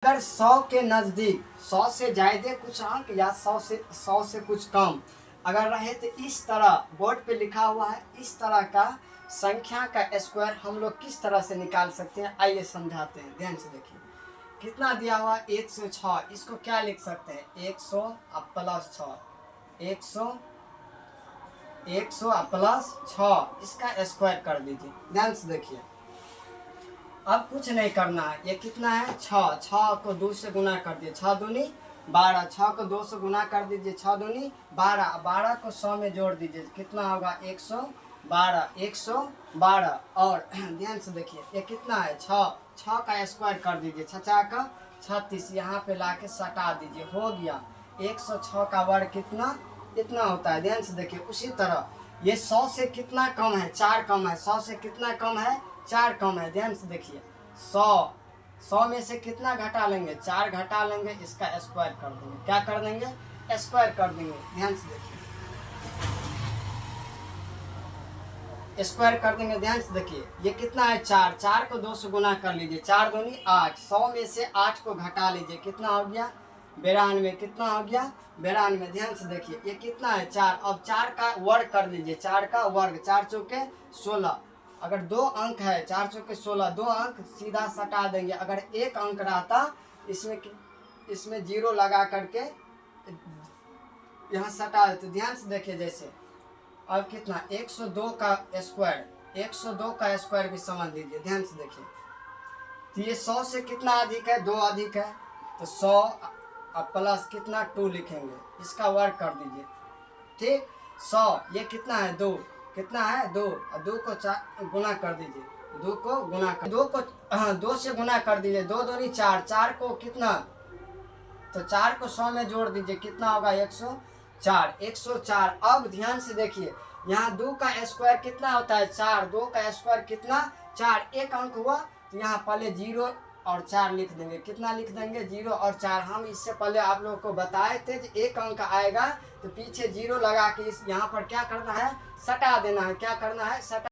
अगर 100 के नज़दीक 100 से ज़्यादा कुछ अंक या 100 से कुछ कम अगर रहे तो इस तरह बोर्ड पे लिखा हुआ है, इस तरह का संख्या का स्क्वायर हम लोग किस तरह से निकाल सकते हैं, आइए समझाते हैं। ध्यान से देखिए कितना दिया हुआ 106। इसको क्या लिख सकते हैं 100 प्लस 6, 100 प्लस 6 इसका स्क्वायर कर दीजिए। ध्यान से देखिए अब कुछ नहीं करना है। ये कितना है 6, 6 को 2 से गुना कर दिए, 6 दूनी 12, 6 को 2 से गुना कर दीजिए, 6 दूनी 12, 12 को 100 में जोड़ दीजिए, कितना होगा 112, 112। और ध्यान से देखिए ये कितना है 6, 6 का स्क्वायर कर दीजिए, 6 का 36, यहाँ पे ला के सटा दीजिए, हो गया 106 का वर्ग कितना इतना होता है। ध्यान से देखिए उसी तरह ये 100 से कितना कम है 4 कम है, 100 से कितना कम है 4 कम है। ध्यान से देखिए 100 में से कितना घटा लेंगे 4 घटा लेंगे, इसका स्क्वायर कर देंगे, क्या कर देंगे स्क्वायर कर देंगे। ध्यान से देखिए स्क्वायर कर देंगे। ध्यान से देखिए ये कितना है 4, 4 को 2 से गुना कर लीजिए, 4 दूनी 8, 100 में से 8 को घटा लीजिए, कितना हो गया 92, कितना हो गया 92। ध्यान से देखिए ये कितना है 4, अब 4 का वर्ग कर लीजिए, 4 का वर्ग, 4 चौके 16, अगर 2 अंक है 4 चौके 16, 2 अंक सीधा सटा देंगे। अगर 1 अंक रहता इसमें 0 लगा करके यहाँ सटा देते। ध्यान से देखिए जैसे अब कितना 102 का स्क्वायर, 102 का स्क्वायर भी समझ लीजिए। ध्यान से देखिए तो ये 100 से कितना अधिक है 2 अधिक है, तो 100 प्लस कितना 2 लिखेंगे, इसका वर्ग कर दीजिए, ठीक 100 ये कितना है 2, कितना है 2, और 2 को 4 गुना कर दीजिए, 2 को गुना कर 2 को 2 से गुना कर दीजिए, 2 दूनी 4, 4 को कितना तो 4 को 100 में जोड़ दीजिए, कितना होगा 104, 104। अब ध्यान से देखिए यहाँ 2 का स्क्वायर कितना होता है 4, 2 का स्क्वायर कितना 4, 1 अंक हुआ तो यहाँ पहले 0 और 4 लिख देंगे, कितना लिख देंगे 0 और 4। हम इससे पहले आप लोगों को बताए थे कि 1 अंक आएगा तो पीछे 0 लगा के इस यहाँ पर क्या करना है सटा देना है, क्या करना है सटा